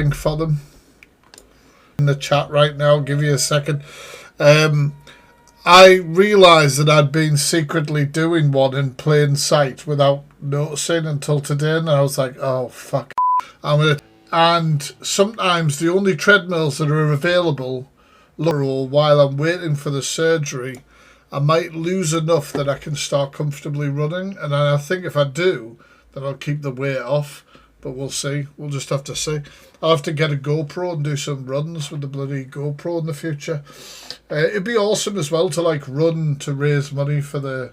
link for them in the chat right now. I'll give you a second. I realised that I'd been secretly doing one in plain sight without noticing until today, and I was like, oh fuck, and sometimes the only treadmills that are available while I'm waiting for the surgery, I might lose enough that I can start comfortably running, and I think if I do, then I'll keep the weight off. But we'll see. We'll just have to see. I'll have to get a GoPro and do some runs with the bloody GoPro in the future. It'd be awesome as well to like run to raise money for the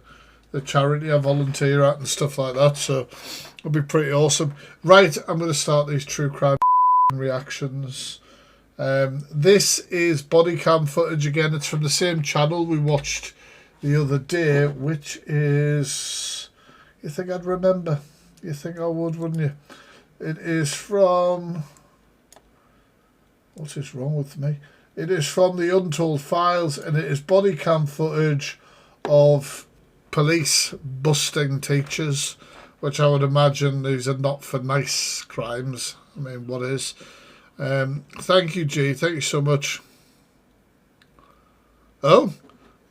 charity I volunteer at and stuff like that. So it'll be pretty awesome. Right, I'm going to start these true crime reactions. This is body cam footage again. It's from the same channel we watched the other day, which is... You think I'd remember? You think I would, wouldn't you? It is from... What is wrong with me? It is from the Untold Files, and it is body cam footage of police busting teachers, which I would imagine these are not for nice crimes. I mean, what is? Thank you, G. Thank you so much. Oh,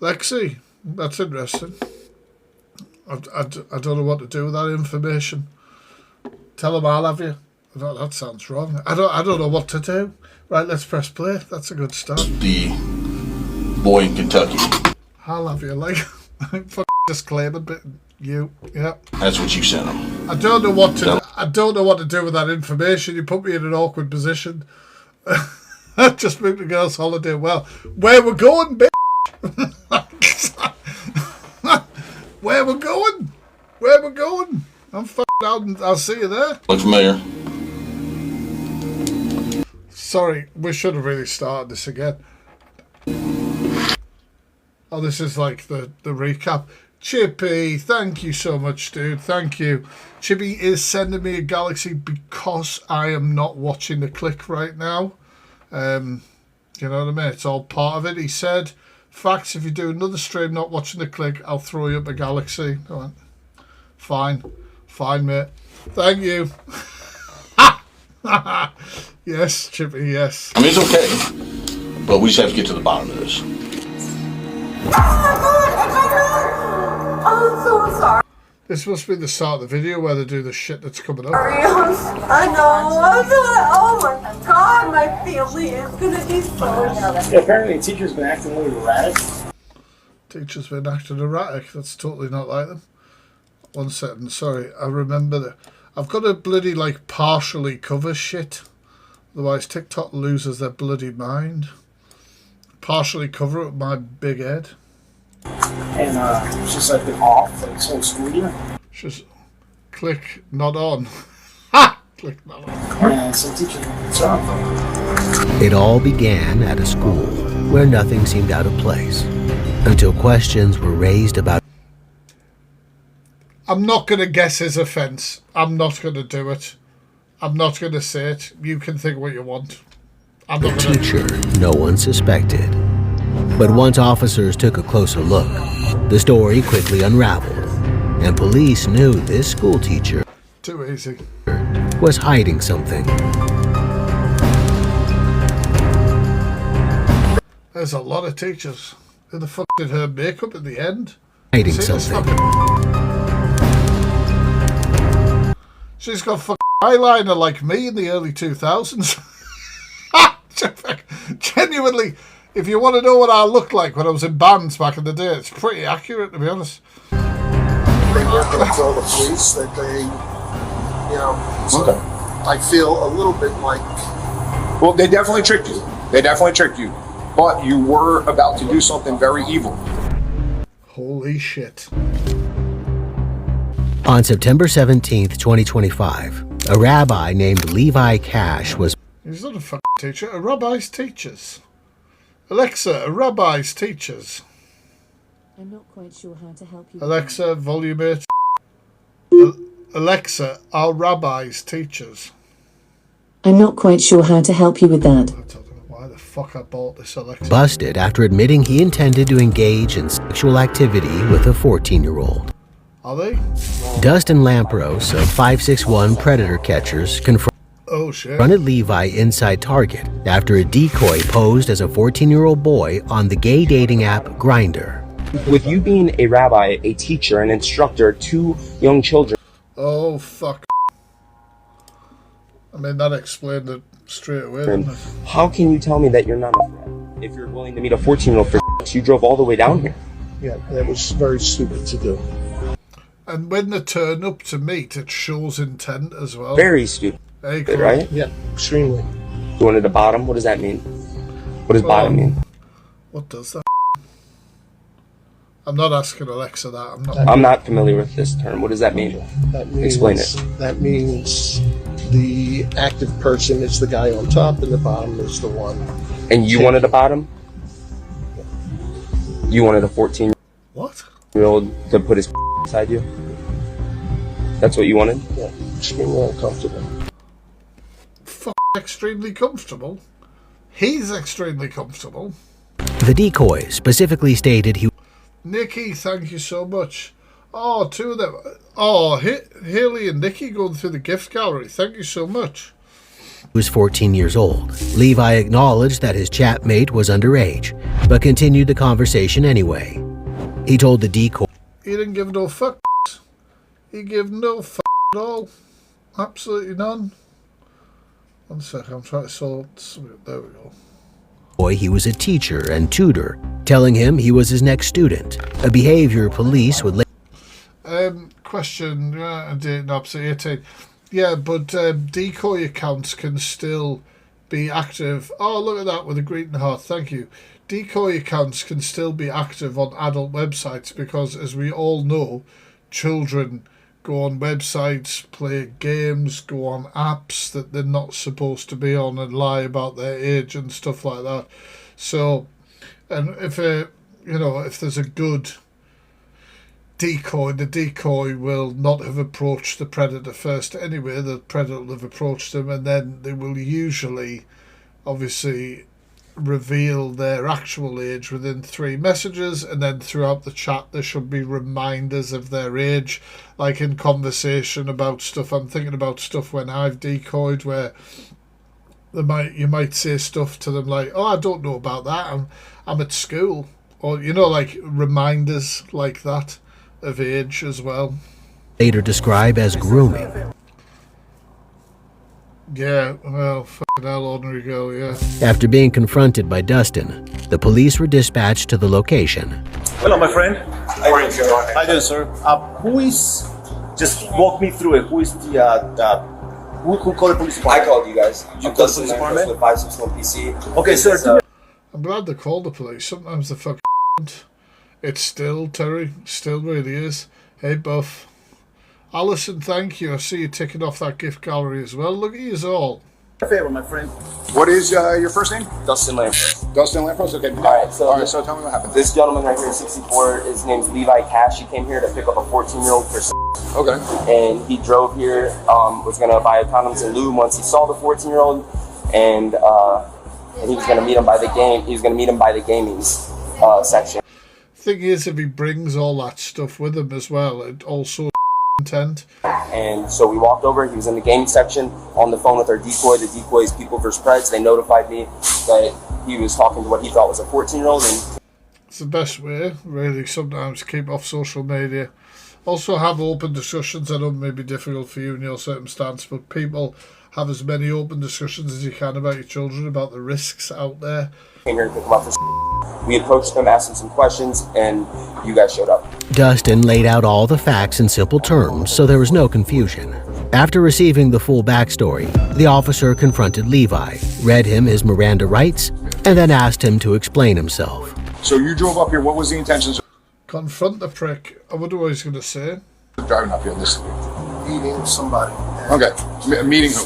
Lexi. That's interesting. I don't know what to do with that information. Tell them I'll have you. That sounds wrong. I don't know what to do. Right, let's press play. That's a good start. The boy in Kentucky. I'll have you, like, just claiming, but you, yeah. That's what you sent him. I don't know what to. I don't know what to do with that information. You put me in an awkward position. I just moved to girls' holiday. Well, where we're going, bitch? Where we're going? Where we're going? I'm f***ing out and I'll see you there. Look familiar. Sorry, we should have really started this again. Oh, this is like the recap. Chippy, thank you so much, dude. Thank you. Chippy is sending me a galaxy because I am not watching the click right now. You know what I mean? It's all part of it. He said, facts, if you do another stream not watching the click, I'll throw you up a galaxy. I went, fine. Fine, mate. Thank you. Yes, Chippy, yes. I mean, it's okay. But we just have to get to the bottom of this. Oh my god! I'm so sorry. This must be the start of the video where they do the shit that's coming up. I know. Oh my god, my family is gonna be so nervous. Yeah, apparently the teacher's been acting a little erratic. Teacher's been acting erratic. That's totally not like them. 1 second, sorry. I remember that. I've got to bloody like partially cover shit. Otherwise TikTok loses their bloody mind. Partially cover it with my big head. And it's just like been off like this whole school year. Just click not on. Ha! Click not on. And some teachers were concerned. It all began at a school where nothing seemed out of place until questions were raised about. I'm not going to guess his offence. I'm not going to do it. I'm not going to say it. You can think what you want. I'm not a teacher no one suspected. But once officers took a closer look, the story quickly unraveled, and police knew this school teacher too easy was hiding something. There's a lot of teachers. Who the fuck did her makeup at the end? Hiding something. She's got fucking eyeliner like me in the early 2000s. Genuinely, if you want to know what I looked like when I was in bands back in the day, it's pretty accurate, to be honest. They work to tell the police that they, you know, so okay. I feel a little bit like... Well, they definitely tricked you. They definitely tricked you. But you were about to do something very evil. Holy shit. On September 17th, 2025, a rabbi named Levi Cash was... He's not a fucking teacher. A rabbi's teachers. Alexa, a rabbi's teachers. I'm not quite sure how to help you. Alexa, volume 8. Alexa, are rabbis teachers? I'm not quite sure how to help you with that. I don't know why the fuck I bought this Alexa. Busted after admitting he intended to engage in sexual activity with a 14-year-old. Are they? Dustin Lampros of 561 Predator Catchers confirmed. Oh Oh, shit. confronted Levi inside Target after a decoy posed as a 14-year-old boy on the gay dating app Grindr. With you being a rabbi, a teacher, an instructor, 2 young children. Oh, fuck. I mean, that explained it straight away, didn't it? How can you tell me that you're not a threat? If you're willing to meet a 14-year-old for you drove all the way down here. Yeah, that was very stupid to do. And when they turn up to meet, it shows intent as well. Very stupid, Hey, cool. right? Yeah, extremely. You wanted a bottom? What does that mean? What does bottom mean? What does that? I'm not asking Alexa that. I'm not familiar with this term. What does that mean? That means, Explain it. That means the active person is the guy on top and the bottom is the one. And you wanted a bottom? You wanted a 14-year-old What? to put his inside you? That's what you wanted? Yeah, extremely uncomfortable. Extremely comfortable. He's extremely comfortable. The decoy specifically stated he Nikki, thank you so much. Oh, 2 of them. Oh, Haley and Nikki going through the gift gallery. Thank you so much. was 14 years old. Levi acknowledged that his chatmate was underage, but continued the conversation anyway. He told the decoy He didn't give no fuck. He gave no fuck at all. Absolutely none. 1 second, I'm trying to sort something. There we go. he was a teacher and tutor, telling him he was his next student, a behavior police would Question, dating opposite 18. Yeah, but decoy accounts can still be active. Oh, look at that with a greeting heart. Thank you. Decoy accounts can still be active on adult websites because, as we all know, children go on websites, play games, go on apps that they're not supposed to be on and lie about their age and stuff like that. So, and if if there's a good decoy, the decoy will not have approached the predator first anyway. The predator will have approached them, and then they will usually, obviously, reveal their actual age within 3 messages, and then throughout the chat there should be reminders of their age, like in conversation about stuff. I'm thinking about stuff when I've decoyed where you might say stuff to them like, oh, I don't know about that, I'm at school, or like reminders like that of age as well. later describe as grooming. Yeah, well, fucking hell, ordinary girl, yeah. After being confronted by Dustin, the police were dispatched to the location. Hello, my friend. How do you, sir? Who is? Just walk me through it. Who is who called the police department? I called you guys. You called the police department? With 561 PC. Okay, sir. I'm glad they called the police. Sometimes they fucking don't. It's still, Terry. Still really is. Hey, Buff. Alison, thank you. I see you ticking off that gift gallery as well. Look at you all. Favor, my friend. What is your first name? Dustin Lampros. Dustin Lampros? Okay. Alright, So tell me what happened. This gentleman right here, 64, his name's Levi Cash. He came here to pick up a 14-year-old for Okay. and he drove here, was going to buy condoms and lube once he saw the 14-year-old, and he was going to meet him by the game. He was going to meet him by the gaming section. Thing is, if he brings all that stuff with him as well, it also intent. And so we walked over. He was in the gaming section on the phone with our decoy. The decoy's People vs. Preds. They notified me that he was talking to what he thought was a 14-year-old. And it's the best way, really, sometimes to keep off social media. Also have open discussions. I know it may be difficult for you in your circumstance, but people have as many open discussions as you can about your children, about the risks out there. Came here to pick him up for we approached him, asked him some questions, and you guys showed up. Dustin laid out all the facts in simple terms, so there was no confusion. After receiving the full backstory, the officer confronted Levi, read him his Miranda rights, and then asked him to explain himself. So you drove up here. What was the intentions? Confront the prick. I wonder what he's going to say. Driving up here. This. Meeting somebody. Okay. Meeting who?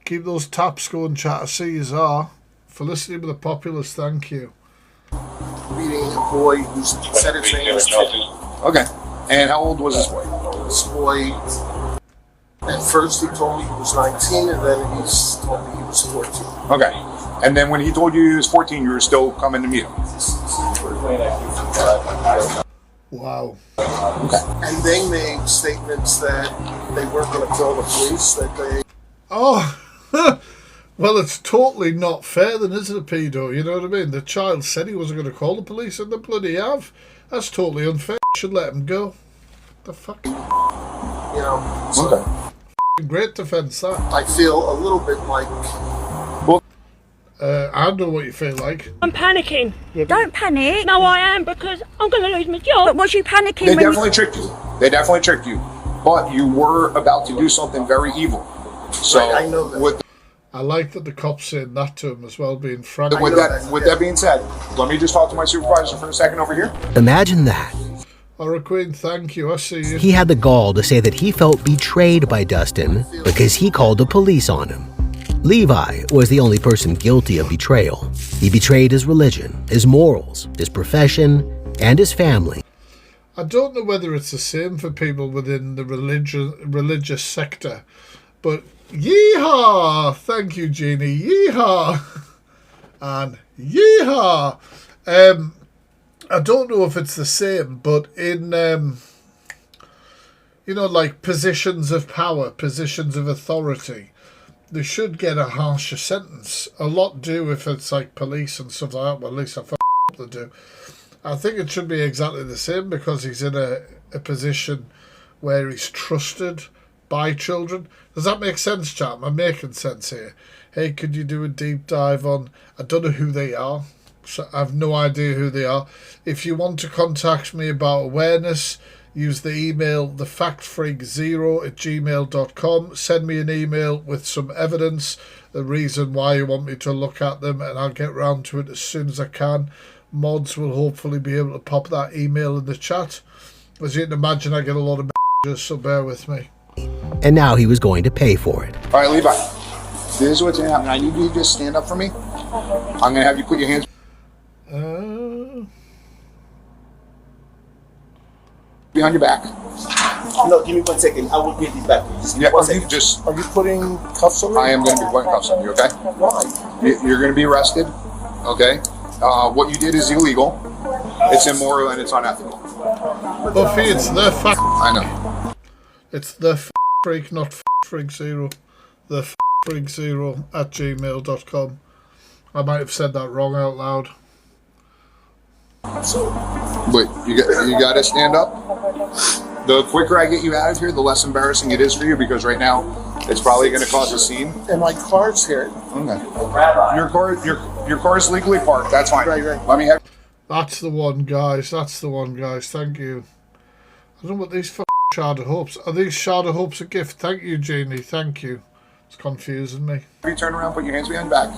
Keep those taps going, chat. I see you are. Felicity with the populace, thank you. Meeting a boy who said his name was Okay. And how old was this boy? This boy, at first he told me he was 19, and then he told me he was 14. Okay. And then when he told you he was 14, you were still coming to meet him? Wow. Okay. And they made statements that they weren't going to call the police, that they... Oh, Well, it's totally not fair then, isn't it, pedo? You know what I mean? The child said he wasn't going to call the police and they bloody have. That's totally unfair. Should let him go. The fuck? You know, so Okay. Great defence, that. I feel a little bit like... I know what you feel like. I'm panicking. Don't panic. No, I am, because I'm going to lose my job. But was you panicking They when definitely tricked you. They definitely tricked you. But you were about to do something very evil. So Right, I know that. with I like that the cop's saying that to him as well, being frank. with that being said, let me just talk to my supervisor for a second over here. Imagine that. Alright, Queen, thank you. I see you. He had the gall to say that he felt betrayed by Dustin because he called the police on him. Levi was the only person guilty of betrayal. He betrayed his religion, his morals, his profession, and his family. I don't know whether it's the same for people within the religious sector, but yeehaw! Thank you, Jeannie. Yeehaw! And yeehaw! I don't know if it's the same, but in, you know, like positions of power, positions of authority, they should get a harsher sentence. A lot do if it's like police and stuff like that. Well, at least I hope they do. I think it should be exactly the same because he's in a position where he's trusted by children. Does that make sense, chat? Am I making sense here? Hey, could you do a deep dive on... I don't know who they are. So I have no idea who they are. If you want to contact me about awareness, use the email TheFactFreak0@gmail.com. Send me an email with some evidence, the reason why you want me to look at them, and I'll get round to it as soon as I can. Mods will hopefully be able to pop that email in the chat. As you can imagine, I get a lot of messages, so bear with me. And now he was going to pay for it. All right, Levi. This is what's going to happen. I need you to just stand up for me. I'm going to have you put your hands behind your back. No, give me 1 second. I will get these back. Just give me 1 second. Are you putting cuffs on me? I am going to be putting cuffs on you, okay? Why? You're going to be arrested, okay? What you did is illegal. It's immoral and it's unethical. Buffy, it's the fact. I know. It's the freak, not freak zero. The freak zero@gmail.com. I might have said that wrong out loud. But you got to stand up. The quicker I get you out of here, the less embarrassing it is for you, because right now it's probably going to cause a scene. And my car's here. Okay. Your car is legally parked. That's fine. Right. Let me have. That's the one, guys. That's the one, guys. Thank you. I don't know what these shard of hopes are. These shard of hopes a gift? Thank you, Jeannie. Thank you. It's confusing me. You turn around, put your hands behind your back.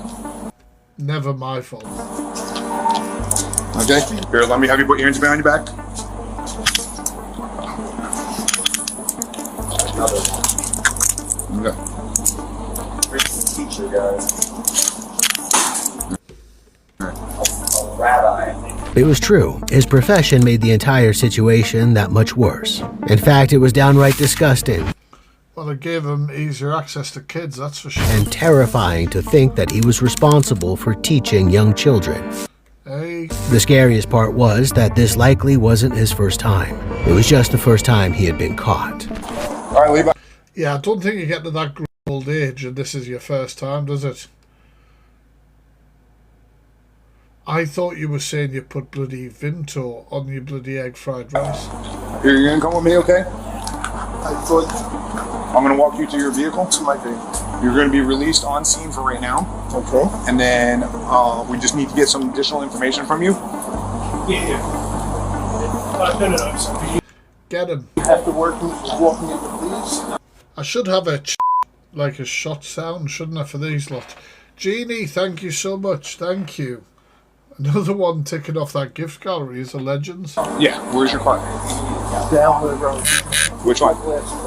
Never my fault. Okay. Here, let me have you put your hands behind your back. Okay. Teacher, guys. Rabbi. It was true. His profession made the entire situation that much worse. In fact, it was downright disgusting. Well, it gave him easier access to kids, that's for sure. And terrifying to think that he was responsible for teaching young children. Hey. The scariest part was that this likely wasn't his first time. It was just the first time he had been caught. All right, Levi. Yeah, I don't think you get to that old age and this is your first time, does it? I thought you were saying you put bloody Vimto on your bloody egg fried rice. Here, you're going to come with me, okay? I thought... I'm going to walk you to your vehicle. To my vehicle. You're going to be released on scene for right now. Okay. And then we just need to get some additional information from you. Yeah. No. Get him. After walking in the police. I should have a like a shot sound, shouldn't I, for these lot? Jeannie, thank you so much. Thank you. Another one ticking off that gift gallery is a Legends. Yeah, where's your car? Down the road. Which one?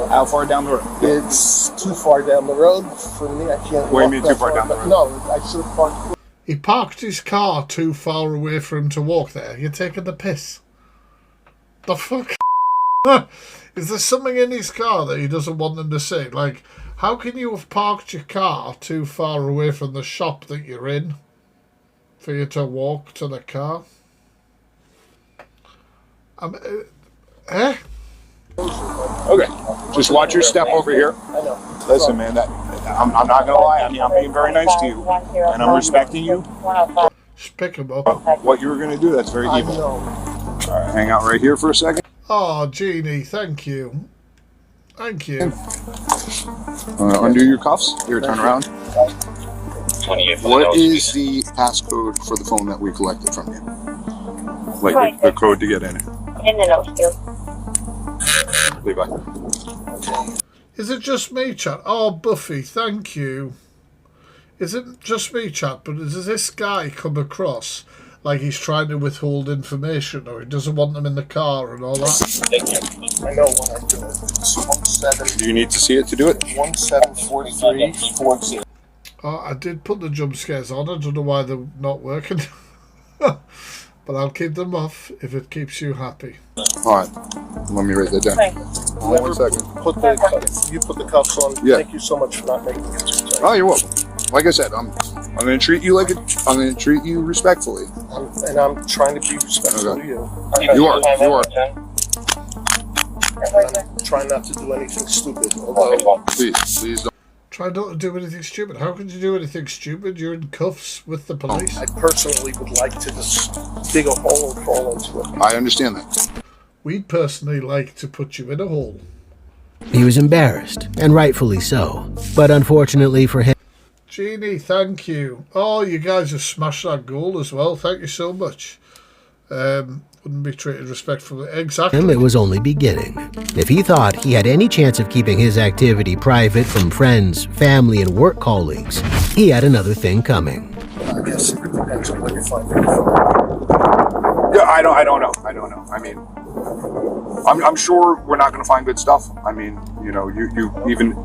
How far down the road? It's too far down the road for me. I can't. What do you mean too far down the road? No, I should have parked. He parked his car too far away for him to walk there. You're taking the piss. The fuck? Is there something in his car that he doesn't want them to see? Like, how can you have parked your car too far away from the shop that you're in for you to walk to the car? Okay, just watch your step over here. I know. Listen, man, I'm not gonna lie. I mean, I'm being very nice to you, and I'm respecting you. Just pick him up. What you were gonna do, that's very evil. All right, hang out right here for a second. Oh, Jeannie, thank you. Thank you. Undo your cuffs. Here, turn around. What is the passcode for the phone that we collected from you? Like the code to get in it. In the notes, Levi. Is it just me, chat? Oh, Buffy, thank you. Is it just me, chat? But does this guy come across like he's trying to withhold information, or he doesn't want them in the car and all that? I know when I do it. It's 17. Do you need to see it to do it? 174340. Oh, I did put the jump scares on. I don't know why they're not working. But I'll keep them off if it keeps you happy. Alright. Let me write that down. 1 second. You put the cuffs on. Yeah. Thank you so much for not making it. Oh, you're welcome. Like I said, I'm gonna treat you like I'm gonna treat you respectfully. And I'm trying to be respectful to you. You are. I'm trying not to do anything stupid. Although, Please don't. Try not to do anything stupid. How can you do anything stupid? You're in cuffs with the police. I personally would like to just dig a hole and crawl into it. I understand that. We'd personally like to put you in a hole. He was embarrassed, and rightfully so. But unfortunately for him, Jeannie, thank you. Oh, you guys have smashed that goal as well. Thank you so much. Wouldn't be treated respectfully. Exactly. it was only beginning. If he thought he had any chance of keeping his activity private from friends, family, and work colleagues, he had another thing coming. I guess it depends on what you find your phone. Yeah, I don't know. I mean, I'm sure we're not going to find good stuff. I mean, you know, you even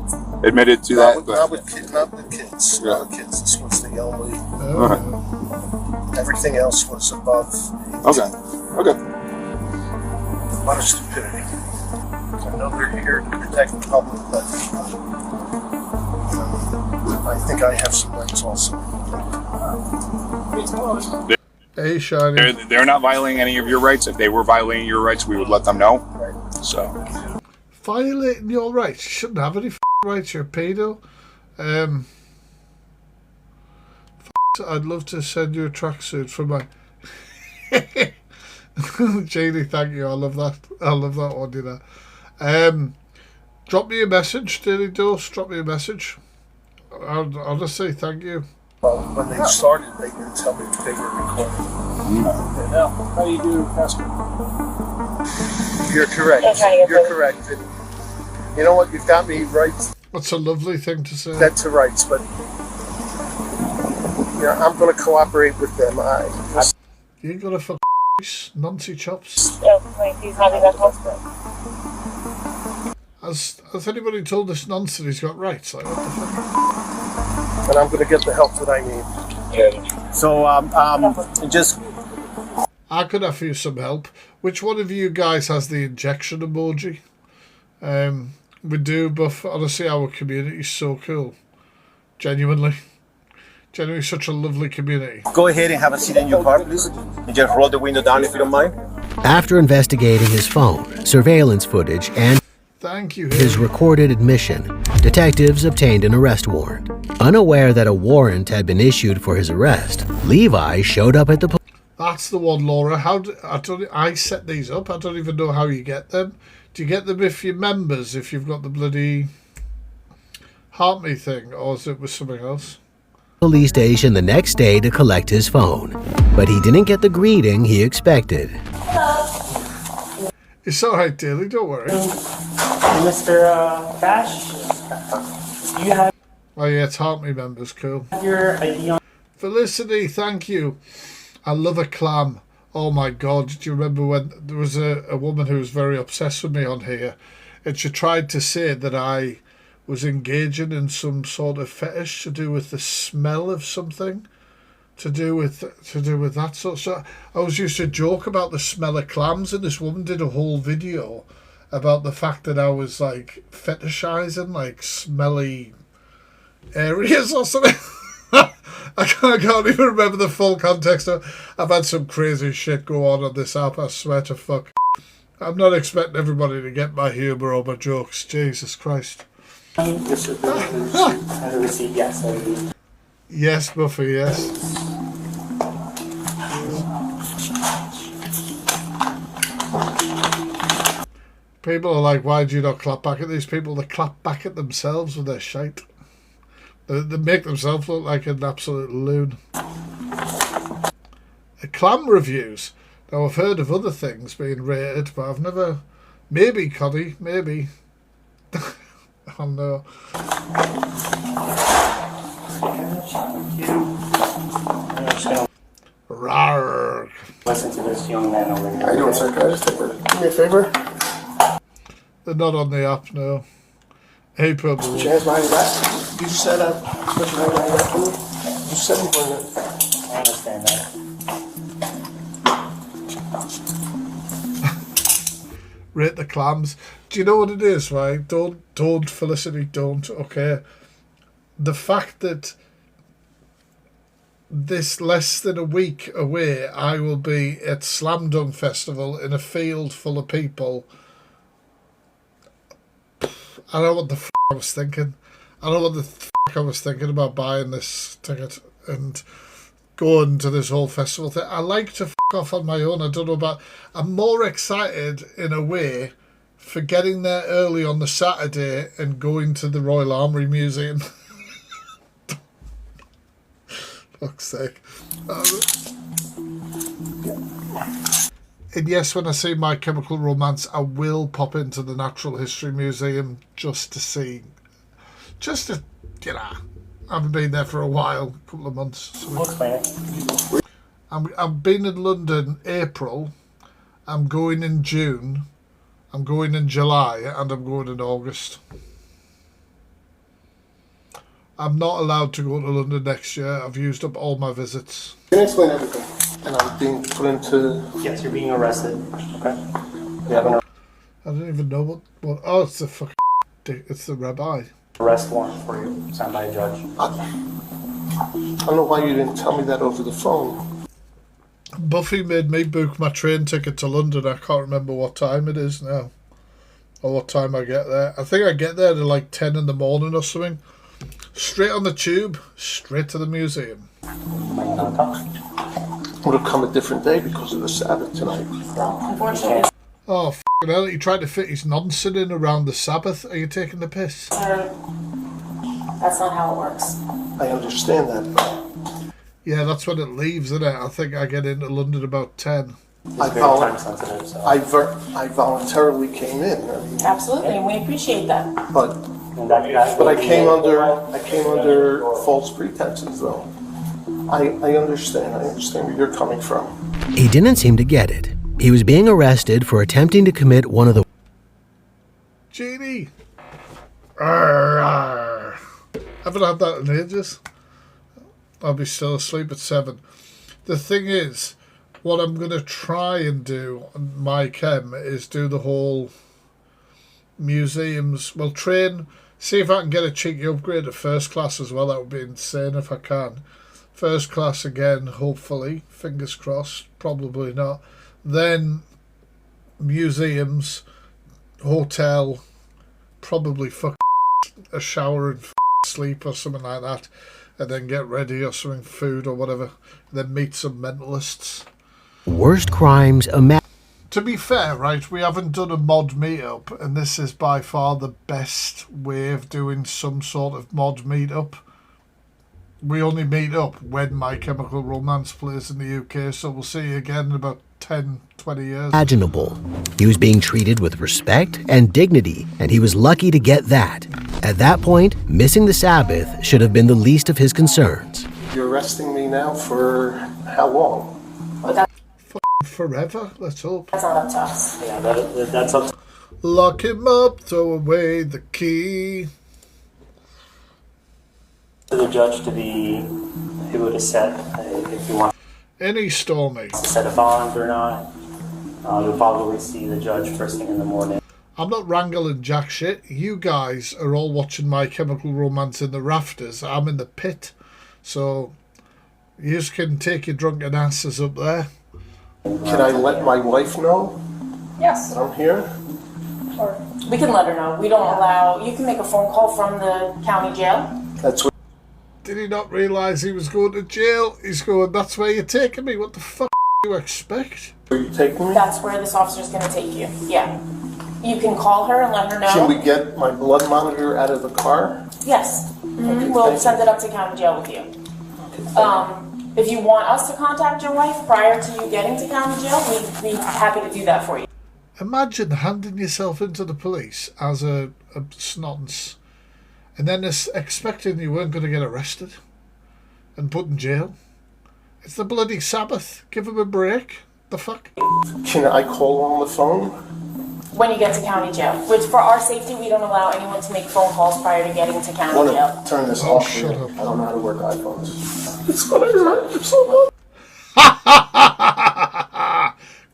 admitted to that. Not with kids. Not with kids. This was the only. Everything else was above. Okay. A lot of stupidity. I know they're here to protect the public, but I think I have some rights also. Hey, Shiny. They're not violating any of your rights. If they were violating your rights, we would let them know. So. Violating your rights? You shouldn't have any rights. You're a pedo. I'd love to send you a tracksuit for my... Janie, thank you. I love that. I love that one, you know. Drop me a message, Daily Dose. Drop me a message. I'll just say thank you. Well, when they started, they didn't tell me they were recording. Now, how do you do, Pastor? You're correct. You're correct. And you know what? You've got me right. That's a lovely thing to say. That's a rights, but you know, I'm going to cooperate with them. You ain't gonna fuck Nancy chops. Has anybody told this nonce that he's got rights? Like, what the fuck? And I'm going to get the help that I need. So, just... I could offer you some help. Which one of you guys has the injection emoji? We do, but honestly, our community is so cool. Genuinely, such a lovely community. Go ahead and have a seat in your car, please. And just roll the window down if you don't mind. After investigating his phone, surveillance footage, and thank you, his recorded admission, detectives obtained an arrest warrant. Unaware that a warrant had been issued for his arrest, Levi showed up at the police. That's the one, Laura. I set these up. I don't even know how you get them. Do you get them if you're members, if you've got the bloody Heart Me thing, or is it with something else? Police station the next day to collect his phone, but he didn't get the greeting he expected. It's alright, Daily, don't worry. Mr. Cash, you have... Oh yeah, it's Heart Me members, cool. Your ID on... Felicity, thank you. I love a clam. Oh my god, do you remember when there was a woman who was very obsessed with me on here, and she tried to say that I was engaging in some sort of fetish to do with the smell of something, to do with that sort of stuff. I was used to joke about the smell of clams, and this woman did a whole video about the fact that I was like fetishizing like smelly areas or something. I can't even remember the full context of. I've had some crazy shit go on this app, I swear to fuck. I'm not expecting everybody to get my humour or my jokes. Jesus Christ. Yes, sir. And the receipt, yes. Yes, Buffy, yes. People are like, why do you not clap back at these people? They clap back at themselves with their shite. They make themselves look like an absolute loon. Clam reviews. Now, I've heard of other things being rated, but I've never... Maybe, Coddy, maybe. I don't know. Rawr. Listen to this young man over here. How you doing, sir? Can I just do me a favor? They're not on the app, no. Hey, probably. Put your hands behind your back. You just said put your hands behind your back for me. You said before that. I understand that. Rate the clams. Do you know what it is, right? Don't, Felicity, don't, okay? The fact that this less than a week away, I will be at Slam Dunk Festival in a field full of people. I don't know what the f*** I was thinking. I don't know what the f*** I was thinking about buying this ticket and going to this whole festival thing. I like to f*** off on my own. I don't know about... I'm more excited, in a way, for getting there early on the Saturday and going to the Royal Armoury Museum. Fuck's sake. And yes, when I see My Chemical Romance, I will pop into the Natural History Museum just to see, just to, you know, I haven't been there for a while, a couple of months. So I've been in London April, I'm going in June, I'm going in July, and I'm going in August. I'm not allowed to go to London next year. I've used up all my visits. Can you explain everything? And I'm being put into... Yes, you're being arrested. Okay. We have an I don't even know what oh, it's the fucking... It's the Rabbi. arrest warrant for you, signed by a judge. I don't know why you didn't tell me that over the phone. Buffy made me book my train ticket to London. I can't remember what time it is now. Or what time I get there. I think I get there at like 10 in the morning or something. Straight on the tube, straight to the museum. Would have come a different day because of the Sabbath tonight. Unfortunately. Oh, f***ing hell, he tried to fit his nonsense in around the Sabbath. Are you taking the piss? That's not how it works. I understand that. Yeah, that's when it leaves, isn't it? I think I get into London about 10. I voluntarily came in. I mean, Absolutely, and we appreciate that. but I came under false pretenses, though. I understand. I understand where you're coming from. He didn't seem to get it. He was being arrested for attempting to commit one of the... Genie! Arr. Haven't had that in ages. I'll be still asleep at 7. The thing is, what I'm going to try and do on my chem is do the whole museums. Well, train, see if I can get a cheeky upgrade to first class as well. That would be insane if I can. First class again, hopefully. Fingers crossed. Probably not. Then museums, hotel, probably a shower and sleep or something like that. And then get ready or something, food or whatever. And then meet some mentalists. Worst crimes To be fair, right, we haven't done a mod meetup, and this is by far the best way of doing some sort of mod meetup. We only meet up when My Chemical Romance plays in the UK, so we'll see you again in about 10, 20 years. Imaginable. He was being treated with respect and dignity, and he was lucky to get that. At that point, missing the Sabbath should have been the least of his concerns. You're arresting me now for how long? Forever, let's hope. That's not up to us. Yeah, that's up to... Lock him up, throw away the key. the judge to be able to set, if you want any Stormy to set a bond or not. You'll probably see the judge first thing in the morning. I'm not wrangling jack shit. You guys are all watching My Chemical Romance in the rafters. I'm in the pit. So you just can take your drunken asses up there. Can I let my wife know? Yes. I'm here? Or We can let her know. We don't allow, you can make a phone call from the county jail. That's what. Did he not realise he was going to jail? He's going, that's where you're taking me. What the fuck do you expect? Where you taking me? That's where this officer's going to take you. Yeah. You can call her and let her know. Can we get my blood monitor out of the car? Yes. We'll send it up to county jail with you. If you want us to contact your wife prior to you getting to county jail, we'd be happy to do that for you. Imagine handing yourself into the police as a snotance and then expecting you weren't going to get arrested and put in jail. It's the bloody Sabbath. Give him a break. The fuck? Can I call on the phone? When you get to county jail. Which, for our safety, we don't allow anyone to make phone calls prior to getting to I county want jail. to turn this off. Shut up. I don't know how to work iPhones. It's what I heard so much.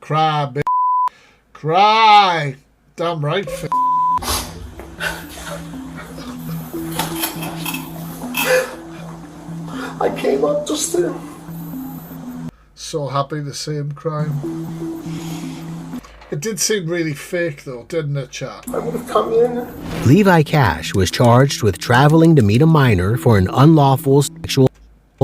Cry, bitch. Cry. Damn right. I came up just then. So happy to see him crying. It did seem really fake though, didn't it, chat? I would have come in. Levi Cash was charged with traveling to meet a minor for an unlawful sexual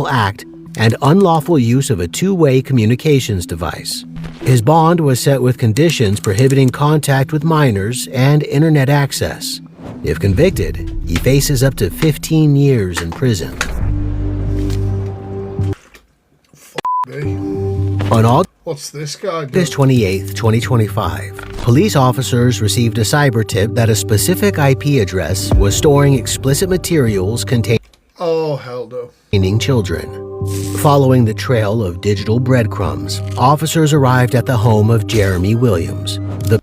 act and unlawful use of a two-way communications device. His bond was set with conditions prohibiting contact with minors and internet access. If convicted, he faces up to 15 years in prison. On What's this guy doing? August 28, 2025, police officers received a cyber tip that a specific IP address was storing explicit materials containing children. Following the trail of digital breadcrumbs, officers arrived at the home of Jeremy Williams, the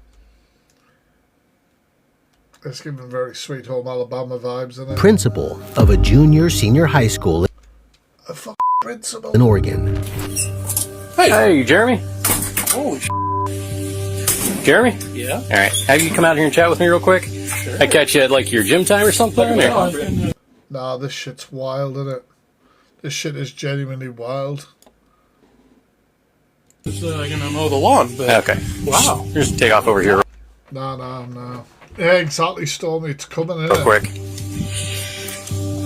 It's giving very Sweet Home Alabama vibes, isn't it? principal of a junior-senior high school principal in Oregon. Hey, Jeremy. Holy sh**. Jeremy? Yeah? All right. Have you come out here and chat with me real quick? Sure. I catch you at like your gym time or something? Nah, this shit's wild, isn't it? This shit is genuinely wild. Just gonna mow the lawn, but Okay. wow. Just take off over here No. Yeah, exactly, Stormy. It's coming in. real quick.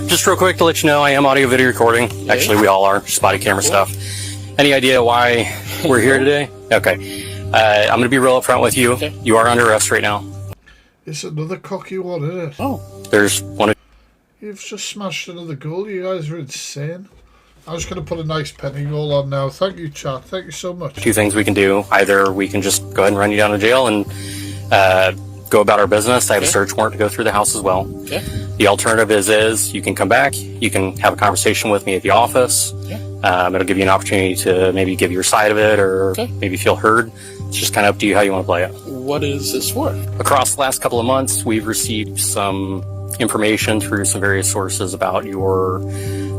Just real quick to let you know, I am audio video recording. Actually, we all are. Just body camera stuff. Any idea why we're here today? Okay. I'm going to be real upfront with you. Okay. You are under arrest right now. It's another cocky one, isn't it? Oh. There's one. You've just smashed another goal. You guys are insane. I'm just going to put a nice penny goal on now. Thank you, chat. Thank you so much. Two things we can do. Either we can just go ahead and run you down to jail and go about our business. I have a search warrant to go through the house as well. Okay. The alternative is you can come back. You can have a conversation with me at the office. Okay. It'll give you an opportunity to maybe give your side of it or maybe feel heard. It's just kind of up to you how you want to play it. What is this for? Across the last couple of months, we've received some information through some various sources about your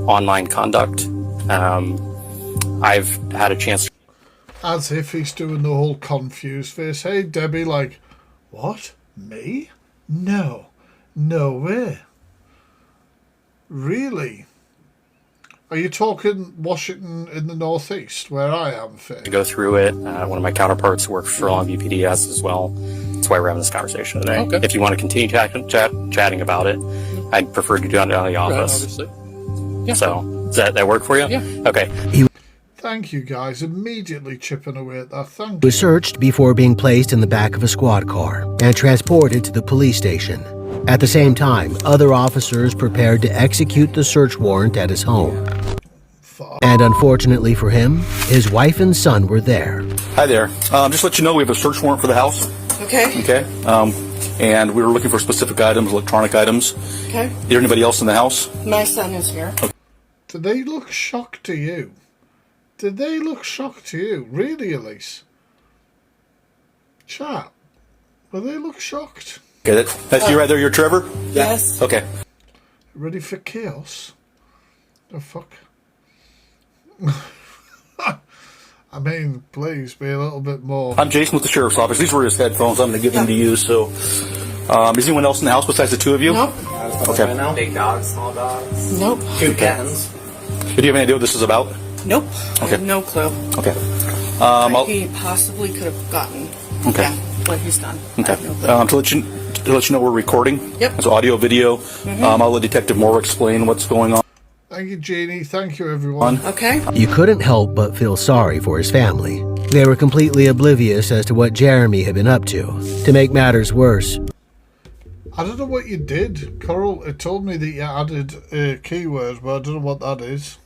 online conduct. I've had a chance to... As if he's doing the whole confused face. Hey, Debbie, like, what? Me? No. No way. Really? Are you talking Washington in the Northeast, where I am, Faye? To go through it. One of my counterparts works for LMVPDS as well. That's why we're having this conversation today. Okay. If you want to continue chatting about it, I'd prefer to do it out of the office. Right, obviously. Yeah. So, does that work for you? Yeah. Okay. Thank you, guys. Immediately chipping away at that. Thank you. Was searched before being placed in the back of a squad car and transported to the police station. At the same time, other officers prepared to execute the search warrant at his home. And unfortunately for him, his wife and son were there. Hi there. Just to let you know, we have a search warrant for the house. Okay. Okay. And we were looking for specific items, electronic items. Okay. Is there anybody else in the house? My son is here. Okay. Do they look shocked to you? Did they look shocked to you? Really, Elise? Chat. Will they look shocked? Okay, that's you right there. You're Trevor? Yes. Okay. Ready for chaos? The fuck? I mean, please be a little bit more. I'm Jason with the Sheriff's Office. These were his headphones. I'm going to give them to you. So, is anyone else in the house besides the two of you? Nope. Okay. Big dogs, small dogs. Nope. Two kittens. Do you have any idea what this is about? Nope. I Okay. have no clue. Okay. He possibly could have gotten. Okay. Yeah. when he's done. Okay. To let you know, we're recording. Yep. So audio, video. I'll let Detective Moore explain what's going on. Thank you, Jeannie. Thank you, everyone. Okay. You couldn't help but feel sorry for his family. They were completely oblivious as to what Jeremy had been up to. To make matters worse, I don't know what you did, Coral. It told me that you added a keyword, but I don't know what that is.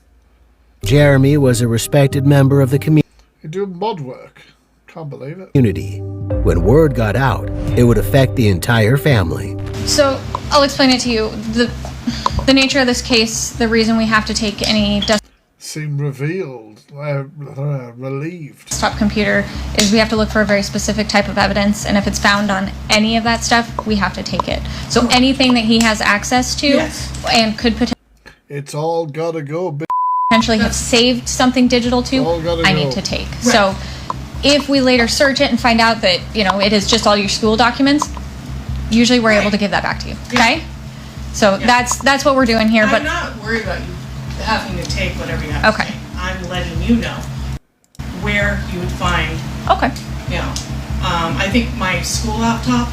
Jeremy was a respected member of the community. You're doing mod work. Can't believe it. When word got out, it would affect the entire family. So, I'll explain it to you. The nature of this case, the reason we have to take any Seem revealed, relieved. desktop computer is we have to look for a very specific type of evidence, and if it's found on any of that stuff, we have to take it. So anything that he has access to and could It's all gotta go. potentially have saved something digital to, I need to take. So if we later search it and find out that, you know, it is just all your school documents, usually we're able to give that back to you, okay? So that's what we're doing here. I'm But not worried about you having to take whatever you have to take. I'm letting you know where you would find. Okay. You know, I think my school laptop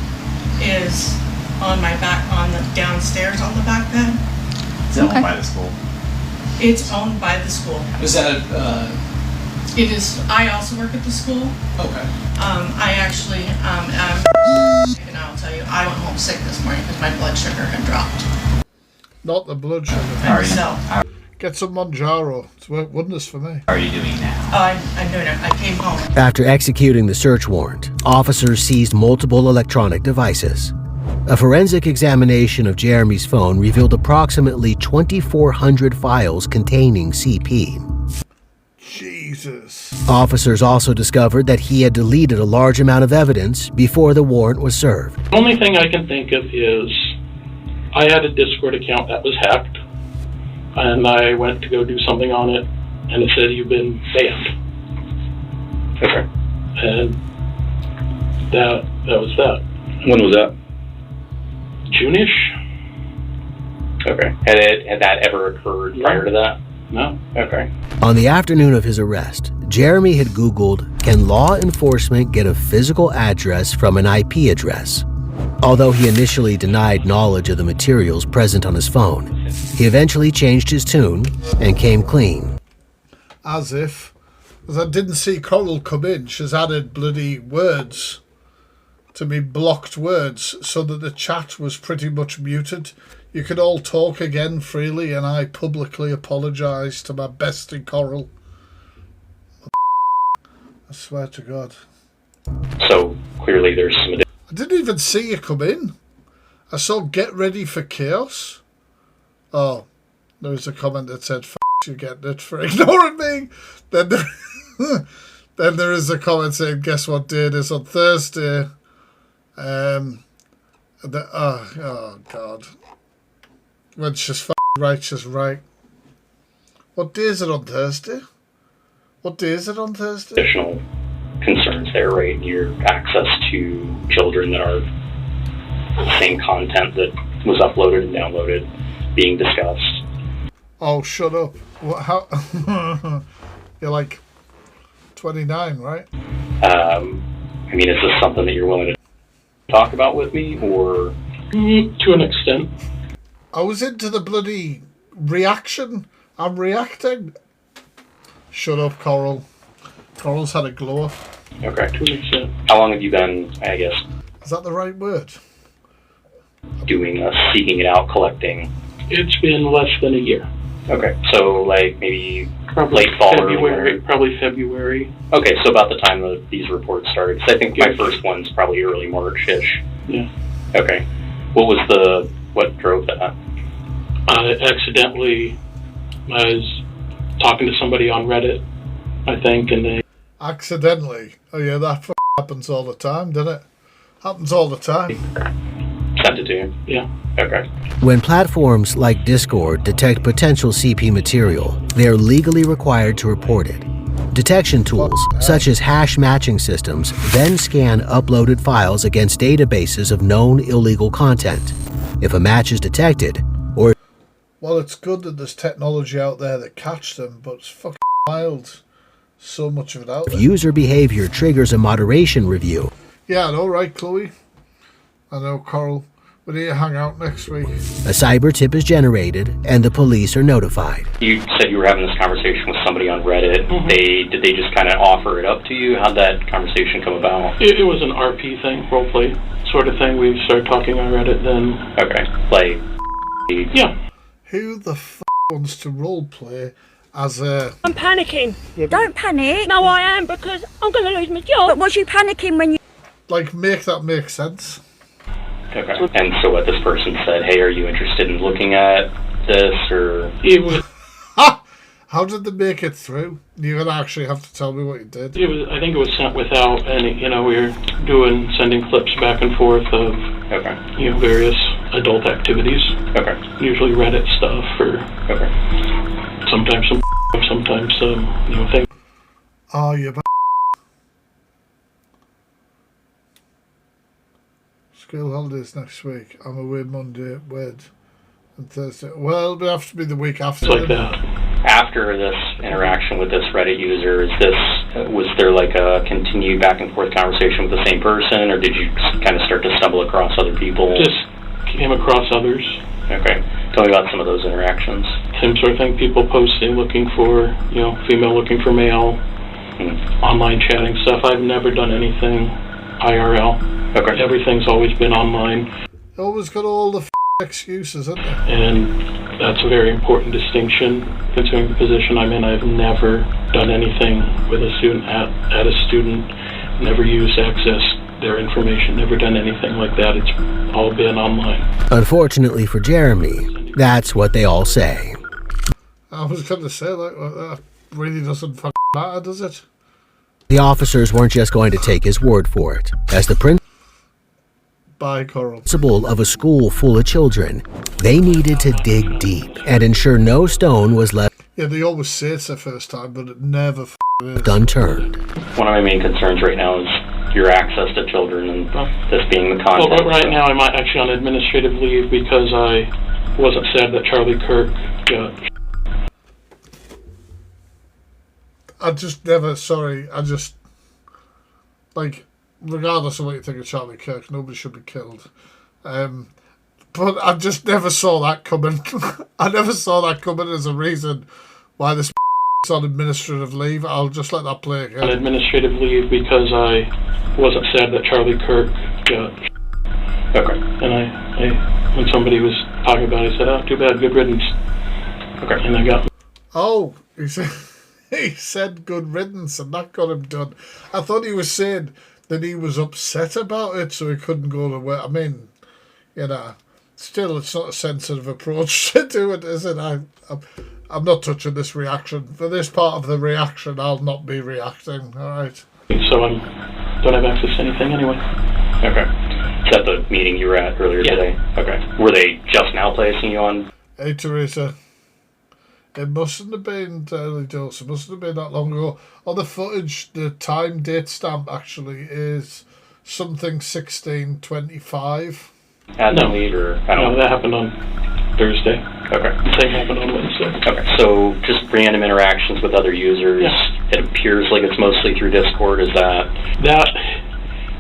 is on my back, on the downstairs on the back bed. Is it owned by the school? It's owned by the school. Is that It is. I also work at the school. okay? I actually, and I'll tell you, I went home sick this morning because my blood sugar had dropped. Not the blood sugar. And so, Get some Monjaro. It's worked wonders for me. How are you doing now? I'm doing it. I came home. After executing the search warrant, officers seized multiple electronic devices. A forensic examination of Jeremy's phone revealed approximately 2,400 files containing CP. Jesus. Officers also discovered that he had deleted a large amount of evidence before the warrant was served. The only thing I can think of is I had a Discord account that was hacked, and I went to go do something on it, and it said you've been banned. Okay. And that was that. When was that? June-ish. Okay. Had that ever occurred prior to that? No. Okay. On the afternoon of his arrest, Jeremy had Googled, "Can law enforcement get a physical address from an IP address?" Although he initially denied knowledge of the materials present on his phone, he eventually changed his tune and came clean. As if. Because I didn't see Coral come in. She's added bloody words to me, blocked words, so that the chat was pretty much muted. You could all talk again freely, and I publicly apologise to my bestie Coral. I swear to God. So clearly there's some I didn't even see you come in. I saw "get ready for chaos." Oh, there was a comment that said "f*** you getting it for ignoring me." Then there is a comment saying "guess what day it is on Thursday." Oh God. When she's f***ing right, she's right. What day is it on Thursday? What day is it on Thursday? additional concerns there, right? Your access to children that are the same content that was uploaded and downloaded being discussed. Oh, shut up. What, how? You're like 29, right? I mean, is this something that you're willing to talk about with me, or? To an extent. I was into the bloody reaction. I'm reacting. Shut up, Coral. Coral's had a glow up. Okay. To an extent. How long have you been, I guess, Is that the right word? doing seeking it out, collecting? It's been less than a year. Okay, so like maybe Probably late fall, early February. winter. Probably February. Okay, so about the time that these reports started. So I think my first one's probably early March-ish. Yeah. Okay. What drove that? Accidentally, I was talking to somebody on Reddit, I think, and they... Accidentally. Oh yeah, that happens all the time, doesn't it? Happens all the time. Sent it to you? Yeah. Okay. When platforms like Discord detect potential CP material, they are legally required to report it. Detection tools, such as hash matching systems, then scan uploaded files against databases of known illegal content. If a match is detected, or... Well, it's good that there's technology out there that catch them, but it's fucking wild. So much of it out if there. user behavior triggers a moderation review, Yeah, I know, right, Chloe? I know, Coral. We're here to hang out next week. A cyber tip is generated, and the police are notified. You said you were having this conversation with somebody on Reddit. Mm-hmm. Did they just kind of offer it up to you? How'd that conversation come about? It was an RP thing, roleplay sort of thing. We started talking on Reddit then. Okay, like... Yeah. Who the f*** wants to roleplay as a... I'm panicking. Don't panic. No, I am, because I'm going to lose my job. But was you panicking when you... Like, make that make sense. Okay. And so what this person said, hey, are you interested in looking at this, or... It was... How did they make it through? You're going to actually have to tell me what you did. It was. I think it was sent without any, we were sending clips back and forth of, various adult activities. Okay. Usually Reddit stuff, or... Okay. Sometimes sometimes some, things. Oh, you School holidays next week. I'm away Monday, and Thursday. Well, it'll have to be the week after. Like that. After this interaction with this Reddit user, was there like a continued back and forth conversation with the same person, or did you kind of start to stumble across other people? Just came across others. Okay. Tell me about some of those interactions. Same sort of thing, people posting, looking for, female looking for male, online chatting stuff. I've never done anything IRL. Okay. Everything's always been online. Always got all the excuses, isn't it? And that's a very important distinction, considering the position I'm in. I've never done anything with a student at a student, never used access their information, never done anything like that. It's all been online. Unfortunately for Jeremy, that's what they all say. I was going to say, that really doesn't matter, does it? The officers weren't just going to take his word for it. As the principal of a school full of children, they needed to dig deep and ensure no stone was left. Yeah, they always say it's their first time, but it never is. Unturned. One of my main concerns right now is your access to children and this being the content. Well, but right now I'm actually on administrative leave because I wasn't sad that Charlie Kirk got... regardless of what you think of Charlie Kirk, nobody should be killed. But I just never saw that coming. I never saw that coming as a reason why this on administrative leave. I'll just let that play again. On administrative leave because I wasn't sad that Charlie Kirk got... Okay. And I when somebody was talking about it, I said, oh, too bad, good riddance. Okay. And I got... Oh, he said good riddance, and that got him done. I thought he was saying that he was upset about it, so he couldn't go to work. I mean, still, it's not a sensitive approach to do it, is it? I'm not touching this reaction. For this part of the reaction, I'll not be reacting, all right? So I don't have access to anything anyway. Okay. Is that the meeting you were at earlier today? Okay. Were they just now placing you on? Hey, Teresa. It mustn't have been early dose. It mustn't have been that long ago. On the footage, the time date stamp actually is something 1625. No, lead or I don't know. That happened on Thursday. Okay. The same happened on Wednesday. Okay. So just random interactions with other users. Yeah. It appears like it's mostly through Discord. Is that?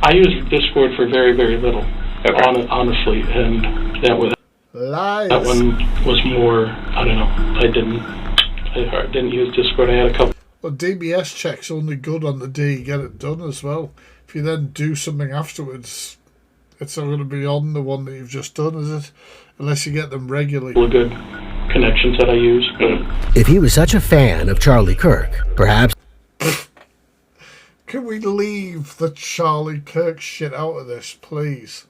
I use Discord for very, very little. Okay. Honestly, and that was. Lies. That one was more, I don't know, I didn't use Discord. I had a couple. Well, DBS check's only good on the day you get it done as well. If you then do something afterwards, it's not going to be on the one that you've just done, is it? Unless you get them regularly. Good connections that I use. If he was such a fan of Charlie Kirk, perhaps... Can we leave the Charlie Kirk shit out of this, please?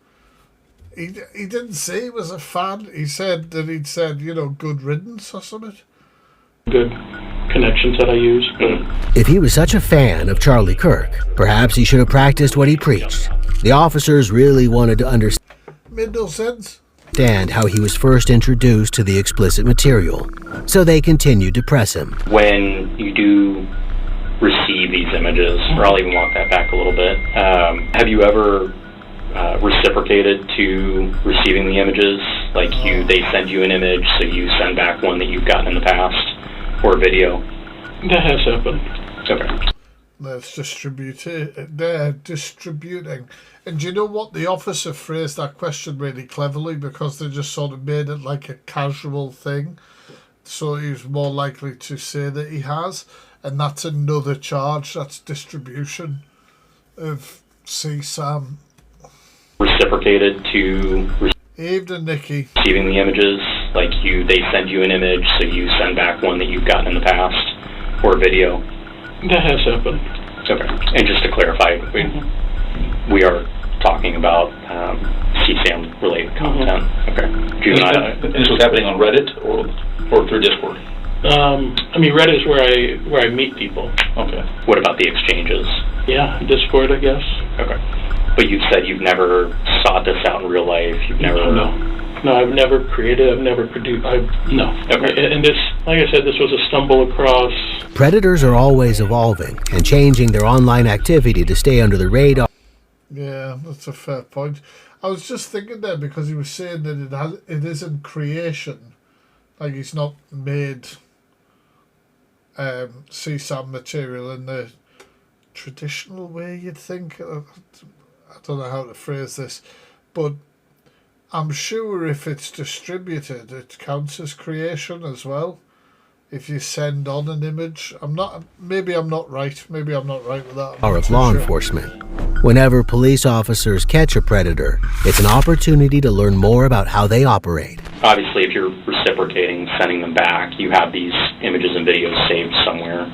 He didn't say he was a fan. He said that he'd said, good riddance or something. Good connections that I use. If he was such a fan of Charlie Kirk, perhaps he should have practiced what he preached. The officers really wanted to understand Made no sense. How he was first introduced to the explicit material, so they continued to press him. When you do receive these images, or I'll even walk that back a little bit, have you ever reciprocated to receiving the images? Like they send you an image, so you send back one that you've gotten in the past, or a video? That has happened. Okay. They're distributing. And do you know what? The officer phrased that question really cleverly, because they just sort of made it like a casual thing. So he's more likely to say that he has. And that's another charge. That's distribution of CSAM. Reciprocated to Evening, Nikki. receiving the images, like they send you an image, so you send back one that you've gotten in the past, or a video. That has happened. Okay. And just to clarify, we are talking about CSAM related content. Okay. Do you not, And this was happening on Reddit or through Discord? I mean, Reddit is where I meet people. Okay. What about the exchanges? Yeah, Discord, I guess. Okay. But you said you've never sought this out in real life. You've never. No, I've never created. I've never produced. No. Okay. And this, like I said, this was a stumble across. Predators are always evolving and changing their online activity to stay under the radar. Yeah, that's a fair point. I was just thinking there, because he was saying that it isn't creation. Like, he's not made CSAM material in the traditional way you'd think. I don't know how to phrase this, but I'm sure if it's distributed, it counts as creation as well. If you send on an image, maybe I'm not right with that. Of law enforcement. Whenever police officers catch a predator, it's an opportunity to learn more about how they operate. Obviously, if you're reciprocating, sending them back, you have these images and videos saved somewhere.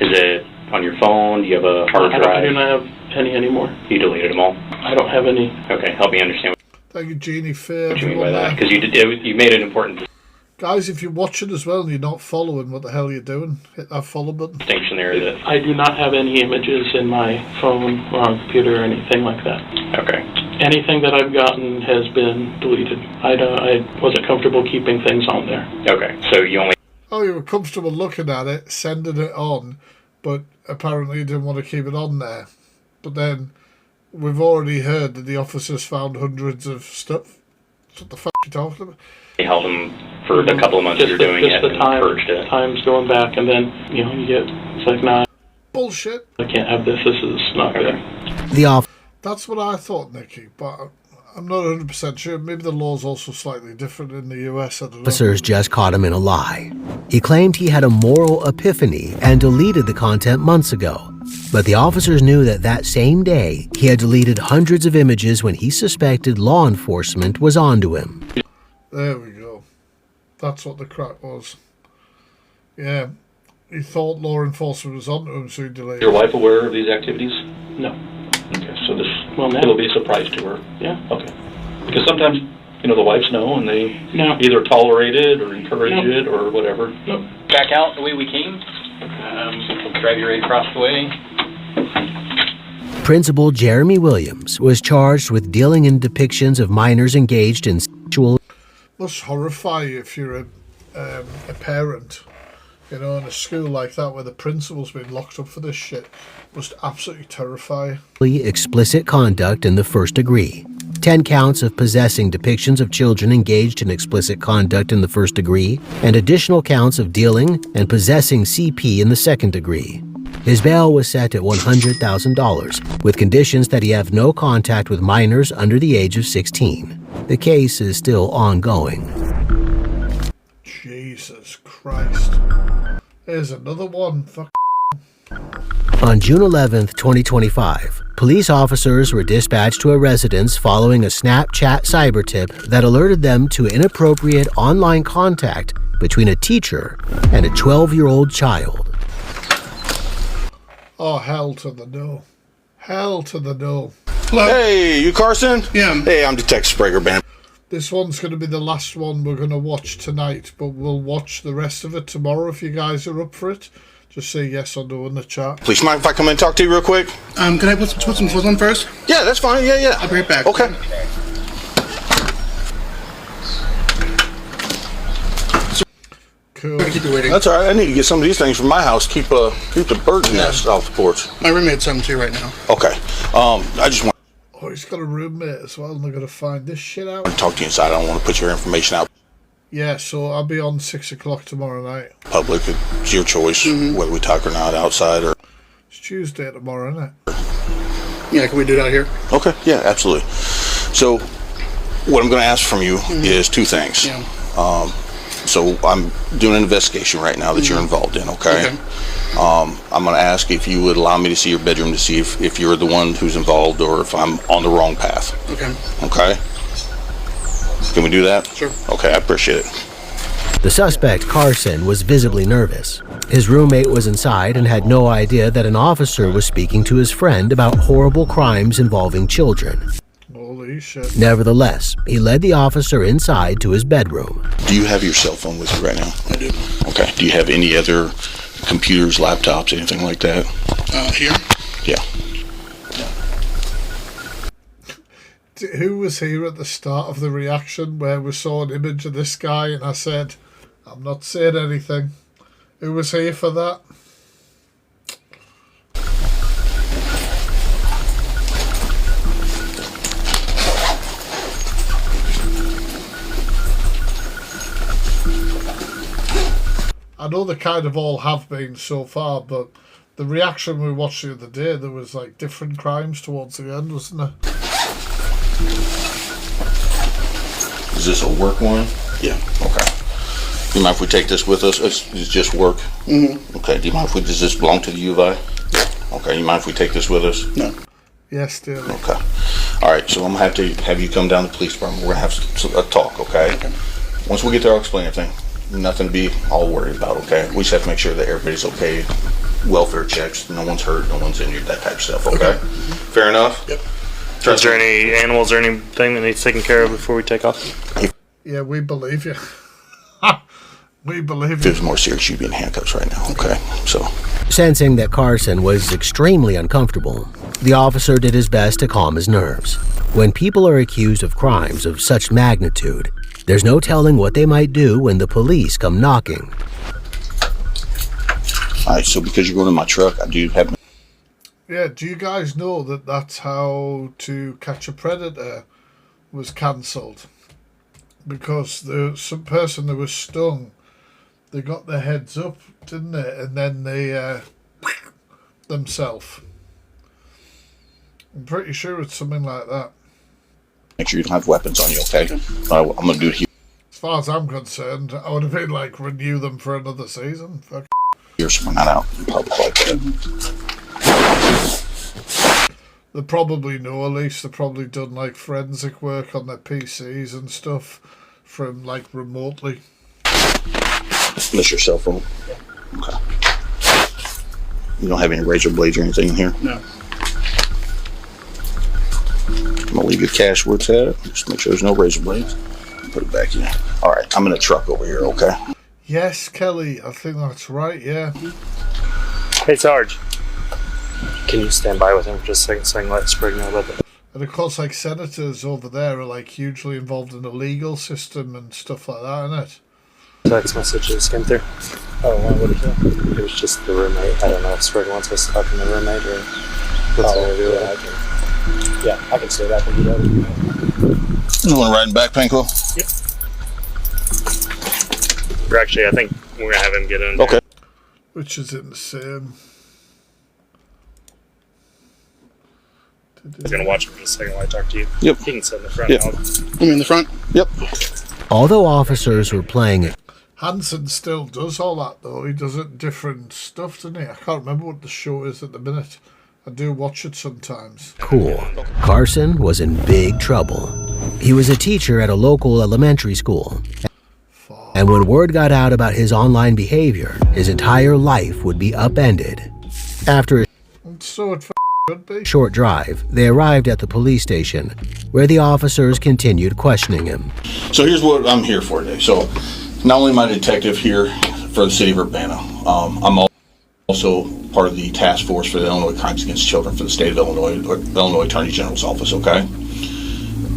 Is it on your phone? Do you have a hard drive? I do not have any anymore. You deleted them all? I don't have any. Okay, help me understand Thank you, Jeannie Fair. what you mean by that. Because you made it important Guys, if you're watching as well and you're not following, what the hell are you doing? Hit that follow button. distinction there that... I do not have any images in my phone or on computer or anything like that. Okay. Anything that I've gotten has been deleted. I wasn't comfortable keeping things on there. Okay, so you only... Oh, you were comfortable looking at it, sending it on, but apparently you didn't want to keep it on there. But then we've already heard that the officers found hundreds of stuff. What the fuck are you talking about? They held them for a couple of months you're doing it and purged it. Time's going back, and then, you get, it's like, nah. Bullshit. I can't have this. This is not good. That's what I thought, Nikki, but I'm not 100% sure. Maybe the law's also slightly different in the US. I don't know. Officers just caught him in a lie. He claimed he had a moral epiphany and deleted the content months ago. But the officers knew that same day, he had deleted hundreds of images when he suspected law enforcement was onto him. There we go. That's what the crack was. Yeah. He thought law enforcement was onto him, so he deleted. Your wife aware of these activities? No. Okay, so it'll be a surprise to her. Yeah. Okay. Because sometimes, the wives know, and they either tolerate it or encourage it or whatever. No. Back out the way we came. Drive you right across the way. Principal Jeremy Williams was charged with dealing in depictions of minors engaged in sexual... Must horrify you if you're a parent, in a school like that where the principal's been locked up for this shit. Must absolutely terrify you. Explicit conduct in the first degree. 10 counts of possessing depictions of children engaged in explicit conduct in the first degree, and additional counts of dealing and possessing CP in the second degree. His bail was set at $100,000, with conditions that he have no contact with minors under the age of 16. The case is still ongoing. Jesus Christ. Here's another one. Fuck. On June 11, 2025, police officers were dispatched to a residence following a Snapchat cyber tip that alerted them to inappropriate online contact between a teacher and a 12-year-old child. Oh, hell to the no. Hell to the no. Hello? Hey, you Carson? Yeah. Hey, I'm Detective Spraker, man. This one's going to be the last one we're going to watch tonight, but we'll watch the rest of it tomorrow if you guys are up for it. Just say yes or no in the chat. Please mind if I come in and talk to you real quick? Can I put some clothes on first? Yeah, that's fine. Yeah. I'll be right back. Okay. Cool. Keep you waiting. That's all right. I need to get some of these things from my house. Keep the bird's nest off the porch. My roommate's home too right now. Okay. I just want Oh, he's got a roommate as well, and they're going to find this shit out. to talk to you inside. I don't want to put your information out Yeah, so I'll be on 6 o'clock tomorrow night. public. It's your choice whether we talk or not outside or... It's Tuesday tomorrow, isn't it? Yeah, can we do that here? Okay, yeah, absolutely. So, what I'm going to ask from you is two things. Yeah. So, I'm doing an investigation right now that you're involved in, okay? I'm going to ask if you would allow me to see your bedroom to see if you're the one who's involved or if I'm on the wrong path. Okay. Okay? Can we do that? Sure. Okay, I appreciate it. The suspect, Carson, was visibly nervous. His roommate was inside and had no idea that an officer was speaking to his friend about horrible crimes involving children. Holy shit. Nevertheless, he led the officer inside to his bedroom. Do you have your cell phone with you right now? I do. Okay. Do you have any other computers, laptops, anything like that? Here? Yeah. Who was here at the start of the reaction where we saw an image of this guy and I said, I'm not saying anything? Who was here for that? I know they kind of all have been so far, but the reaction we watched the other day, there was like different crimes towards the end, wasn't there? Is this a work one? Yeah. Okay. Do you mind if we take this with us? It's just work? Mm-hmm. Okay. Do you mind if we, does this belong to the U of I? Yeah. Okay. You mind if we take this with us? No. Yes, dear. Okay. All right. So I'm going to have to have you come down to the police department. We're going to have a talk, okay? Once we get there, I'll explain everything. Nothing to be all worried about, okay? We just have to make sure that everybody's okay. Welfare checks. No one's hurt. No one's injured. That type of stuff, okay? Fair enough? Yep. Is there any animals or anything that needs taken care of before we take off? Yeah, we believe you. We believe you. If it was more serious, you'd be in handcuffs right now, okay? So. Sensing that Carson was extremely uncomfortable, the officer did his best to calm his nerves. When people are accused of crimes of such magnitude, there's no telling what they might do when the police come knocking. All right, so because you're going in my truck, I do have... Yeah, do you guys know that that's how To Catch a Predator was cancelled? Because some person that was stung, they got their heads up, didn't they? And then they themselves. I'm pretty sure it's something like that. Make sure you don't have weapons on you, okay? I'm going to do it here. As far as I'm concerned, I would have been like, renew them for another season. Fuck. Here, so we're not out in public like that. They probably know, at least they've probably done like forensic work on their PCs and stuff from like remotely. That's your cell phone? Yeah. Okay. You don't have any razor blades or anything in here? No. I'm gonna leave your cash where it's at. Just make sure there's no razor blades. Put it back in. All right, I'm in a truck over here, okay? Yes, Kelly, I think that's right, yeah. Hey, Sarge. Can you stand by with him for just a second so I can let Sprig know about that? And of course, like, senators over there are like hugely involved in the legal system and stuff like that, isn't it? Text messages came through. Oh, what did you? It was just the roommate. I don't know if Sprig wants us to talk to the roommate or what's going to do with it. Yeah, I can stay back and do that. You want to ride back, Panko? Yep. Or actually, I think we're going to have him get in. Okay. Which is insane. He's going to watch him for a second while I talk to you. Yep. He can sit in the front. Yep. You in the front? Yep. Although officers were playing it, Hanson still does all that though. He does it different stuff, doesn't he? I can't remember what the show is at the minute. I do watch it sometimes. cool, Carson was in big trouble. He was a teacher at a local elementary school. And when word got out about his online behavior, his entire life would be upended. After a So it could be. short drive, they arrived at the police station, where the officers continued questioning him. So here's what I'm here for today. So not only am I a detective here for the city of Urbana, I'm also part of the task force for the Illinois Crimes Against Children for the state of Illinois, or Illinois Attorney General's office, okay?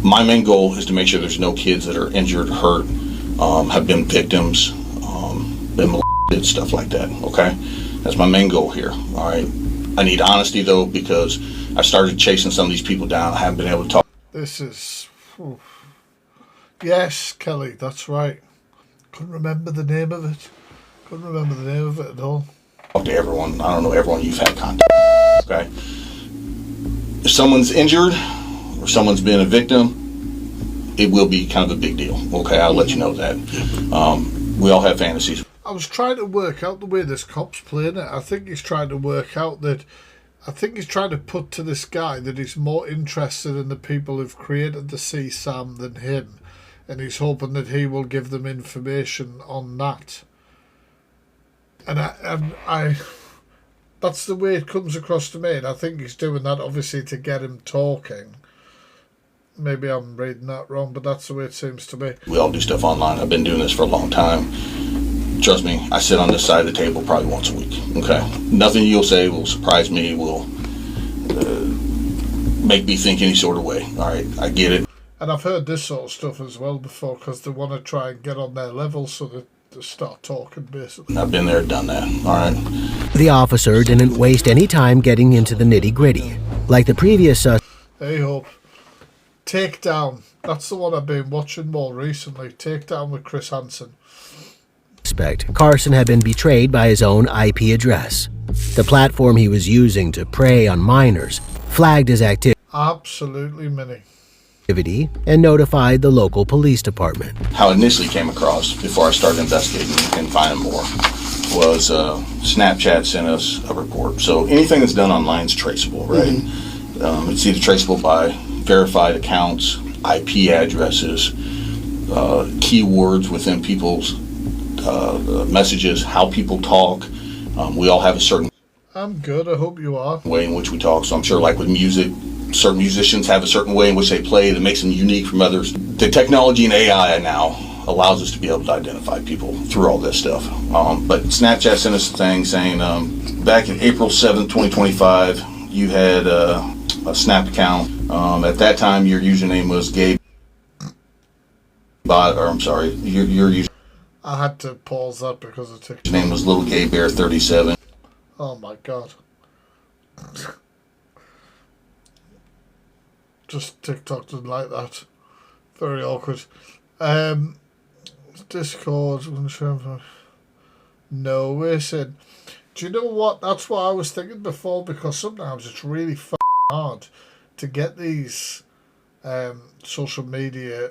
My main goal is to make sure there's no kids that are injured, hurt, have been victims, been molested, stuff like that, okay? That's my main goal here, all right? I need honesty, though, because I started chasing some of these people down. I haven't been able to talk. This is... Oof. Yes, Kelly, that's right. Couldn't remember the name of it. Couldn't remember the name of it at all. Talk to everyone. I don't know everyone you've had contact. Okay? If someone's injured or someone's been a victim, it will be kind of a big deal. Okay, I'll let you know that. We all have fantasies. I was trying to work out the way this cop's playing it. I think he's trying to work out that, I think he's trying to put to this guy that he's more interested in the people who've created the CSAM than him. And he's hoping that he will give them information on that. And I that's the way it comes across to me. And I think he's doing that obviously to get him talking. Maybe I'm reading that wrong, but that's the way it seems to me. We all do stuff online. I've been doing this for a long time. Trust me, I sit on this side of the table probably once a week. Okay? Nothing you'll say will surprise me, will make me think any sort of way. All right? I get it. And I've heard this sort of stuff as well before, because they want to try and get on their level so that they start talking, basically. I've been there, done that. All right? The officer didn't waste any time getting into the nitty-gritty. Like the previous Hey, Hope. Takedown. That's the one I've been watching more recently. Takedown with Chris Hansen. suspect, Carson had been betrayed by his own IP address. The platform he was using to prey on minors flagged his activity. Absolutely many. And notified the local police department. How it initially came across, before I started investigating and finding more, was Snapchat sent us a report. So anything that's done online is traceable, right? Mm-hmm. It's either traceable by verified accounts, IP addresses, keywords within people's messages, how people talk. We all have a certain... I'm good, I hope you are. ...way in which we talk. So I'm sure like with music, certain musicians have a certain way in which they play that makes them unique from others. The technology and AI now allows us to be able to identify people through all this stuff. But Snapchat sent us a thing saying back in April 7th, 2025, you had a Snap account. At that time, your username was Gabe. Your username. I had to pause that because of TikTok. His name was Little Gay Bear 37. Oh my god. Just TikTok didn't like that. Very awkward. Discord. No, listen. Do you know what? That's what I was thinking before, because sometimes it's really hard to get these social media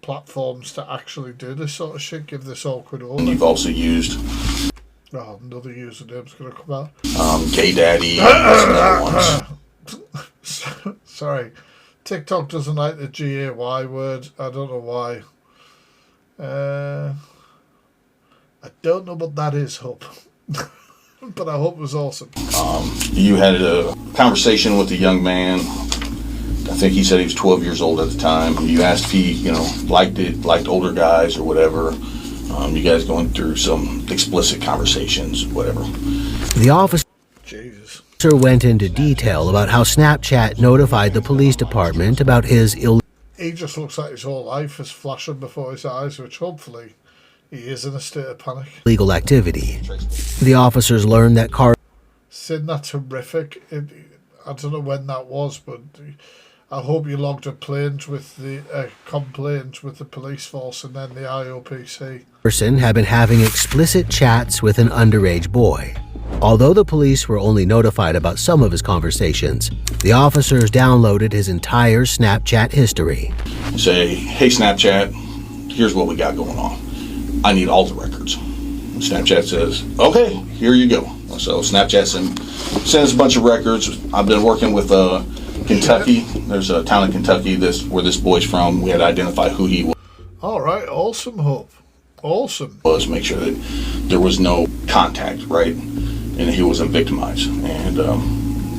platforms to actually do this sort of shit, give this awkward order. You've also used... Oh, another username's going to come out. Gay Daddy. Another one. Sorry. TikTok doesn't like the GAY word. I don't know why. I don't know what that is, Hope. But I hope it was awesome. You had a conversation with a young man. I think he said he was 12 years old at the time. You asked if he, liked older guys or whatever. You guys going through some explicit conversations, whatever. The officer went into detail about how Snapchat notified the police department about his He just looks like his whole life is flashing before his eyes, which hopefully he is in a state of panic. Illegal activity. The officers learned that Sin, that's horrific. I don't know when that was, but I hope you logged a complaint with the police force and then the IOPC. Carson had been having explicit chats with an underage boy. Although the police were only notified about some of his conversations, the officers downloaded his entire Snapchat history. Say, hey Snapchat, here's what we got going on. I need all the records. Snapchat says, okay, here you go. So Snapchat sends a bunch of records. I've been working with Kentucky. There's a town in Kentucky where this boy's from. We had to identify who he was. All right, awesome, Hope. Awesome. Was make sure that there was no contact, right? And he wasn't victimized. And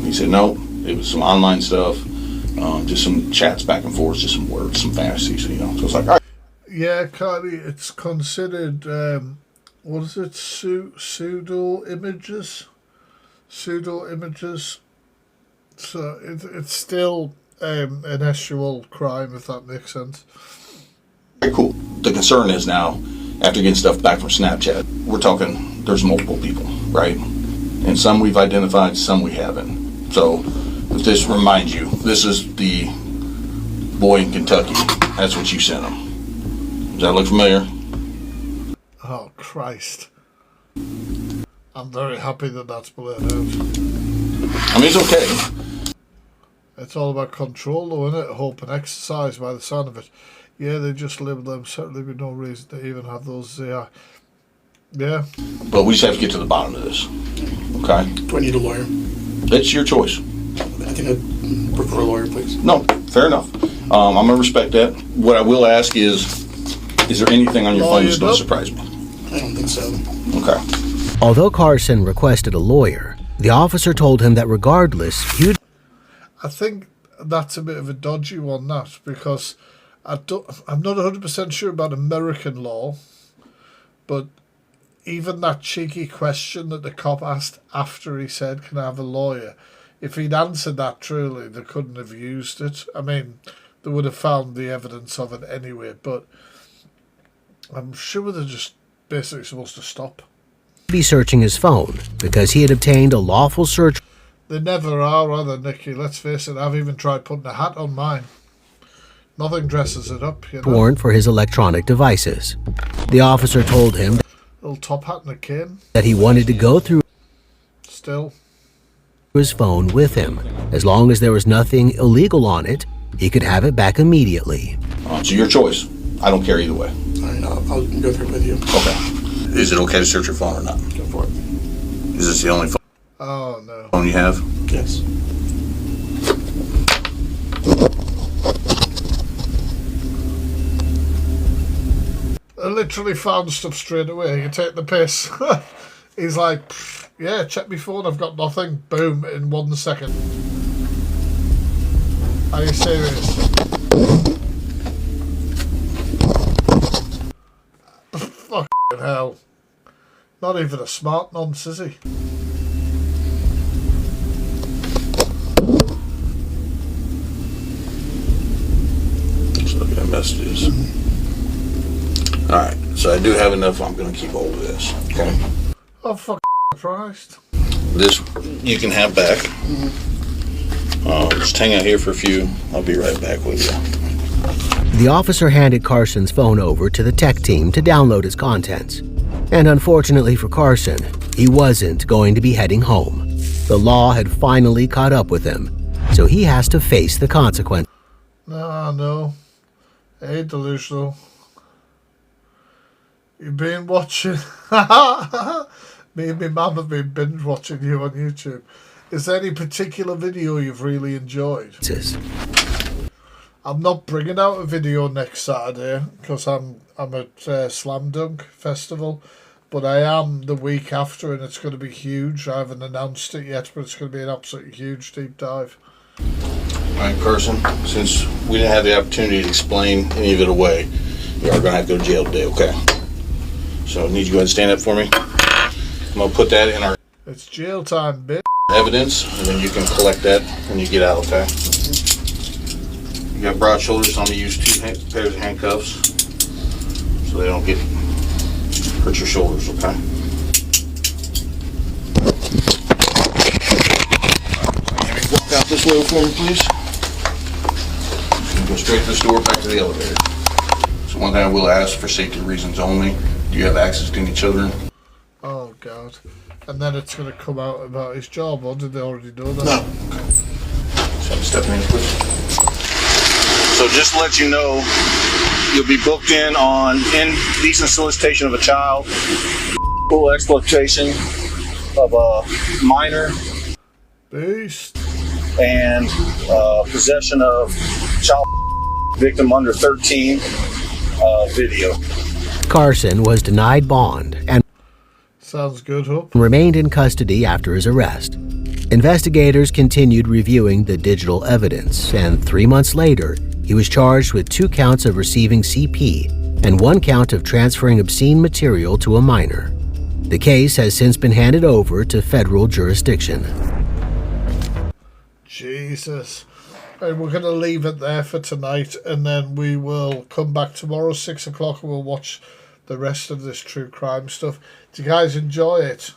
he said, no, it was some online stuff, just some chats back and forth, just some words, some fantasies, So it's like, all right. Yeah, Cardi, it's considered, what is it, pseudo images? Pseudo images. So it's still an actual crime, if that makes sense. Very cool. The concern is now, after getting stuff back from Snapchat, we're talking, there's multiple people, right? And some we've identified, some we haven't. So if this reminds you, this is the boy in Kentucky. That's what you sent him. Does that look familiar? Oh, Christ. I'm very happy that that's blurred out. I mean, it's okay. It's all about control, though, isn't it? Hope and exercise by the sound of it. Yeah, they just live them certainly with no reason to even have those. Yeah. But we just have to get to the bottom of this. Okay. Do I need a lawyer? It's your choice. I think I'd prefer a lawyer, please. No, fair enough. I'm gonna respect that. What I will ask is there anything on your phone that's gonna surprise me? I don't think so. Okay. Although Carson requested a lawyer, the officer told him that regardless, he'd... I think that's a bit of a dodgy one, that, because I'm not 100% sure about American law, but even that cheeky question that the cop asked after he said, "Can I have a lawyer?" If he'd answered that truly, they couldn't have used it. I mean, they would have found the evidence of it anyway, but I'm sure they're just basically supposed to stop. be searching his phone because he had obtained a lawful search. They never are they, Nicky? Let's face it, I've even tried putting a hat on mine. Nothing dresses it up, you know. Warrant for his electronic devices. The officer told him Little top hat and a cane. that he wanted to go through Still. his phone with him. As long as there was nothing illegal on it, he could have it back immediately. So your choice. I don't care either way. All right, I'll go through it with you. Okay. Is it okay to search your phone or not? Go for it. Is this the only Oh, no. phone you have? Yes. I literally found stuff straight away. You take the piss. He's like, yeah, check my phone. I've got nothing. Boom, in 1 second. Are you serious? Fucking hell. Not even a smart nonce, is he? Let's look at messages. Alright, so I do have enough. I'm going to keep hold of this. Okay. Oh, fuck Christ. This you can have back. Just hang out here for a few. I'll be right back with you. The officer handed Carson's phone over to the tech team to download its contents. And unfortunately for Carson, he wasn't going to be heading home. The law had finally caught up with him, so he has to face the consequence. No. Hey, delusional. You've been watching. Me and my mum have been binge watching you on YouTube. Is there any particular video you've really enjoyed? I'm not bringing out a video next Saturday because I'm at Slam Dunk Festival, but I am the week after, and it's going to be huge. I haven't announced it yet, but it's going to be an absolutely huge deep dive. All right, Carson, since we didn't have the opportunity to explain any of it away, you are going to have to go to jail today, okay? So I need you to go ahead and stand up for me. I'm going to put that in our It's jail time, bitch. evidence, and then you can collect that when you get out, okay? You got broad shoulders, so I'm going to use 2 pairs of handcuffs so they don't hurt your shoulders, okay? Walk out this way for me, please. Go straight to this door, back to the elevator. So one thing I will ask for safety reasons only, do you have access to any children? Oh, God. And then it's going to come out about his job, or did they already know that? No. Okay. So I'm stepping in, please. So just to let you know, you'll be booked in on indecent solicitation of a child, full exploitation of a minor, Beast, and possession of child victim under 13 video. Carson was denied bond and sounds good, Hope. Remained in custody after his arrest. Investigators continued reviewing the digital evidence, and 3 months later, he was charged with 2 counts of receiving CP and 1 count of transferring obscene material to a minor. The case has since been handed over to federal jurisdiction. Jesus. And we're going to leave it there for tonight, and then we will come back tomorrow, 6 o'clock, and we'll watch the rest of this true crime stuff. Do you guys enjoy it?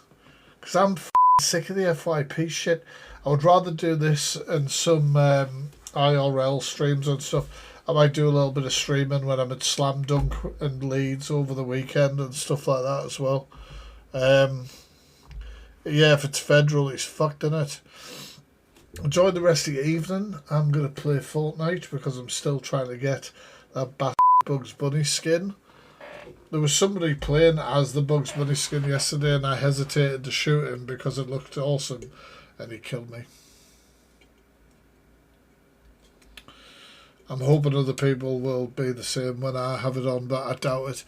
Because I'm sick of the FYP shit. I would rather do this and some IRL streams and stuff. I might do a little bit of streaming when I'm at Slam Dunk and Leeds over the weekend and stuff like that as well. Yeah, if it's federal, he's fucked, innit? Enjoy the rest of your evening. I'm going to play Fortnite because I'm still trying to get that Bugs Bunny skin. There was somebody playing as the Bugs Bunny skin yesterday and I hesitated to shoot him because it looked awesome and he killed me. I'm hoping other people will be the same when I have it on, but I doubt it.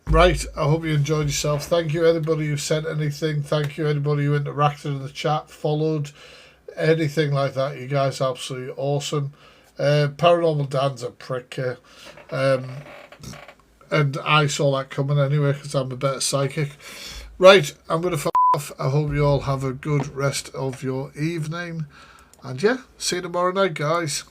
Right, I hope you enjoyed yourself. Thank you anybody who sent anything. Thank you anybody who interacted in the chat, followed, anything like that. You guys are absolutely awesome. Paranormal Dan's a prick here. And I saw that coming anyway because I'm a better psychic. Right, I'm going to fuck off. I hope you all have a good rest of your evening. And yeah, see you tomorrow night, guys.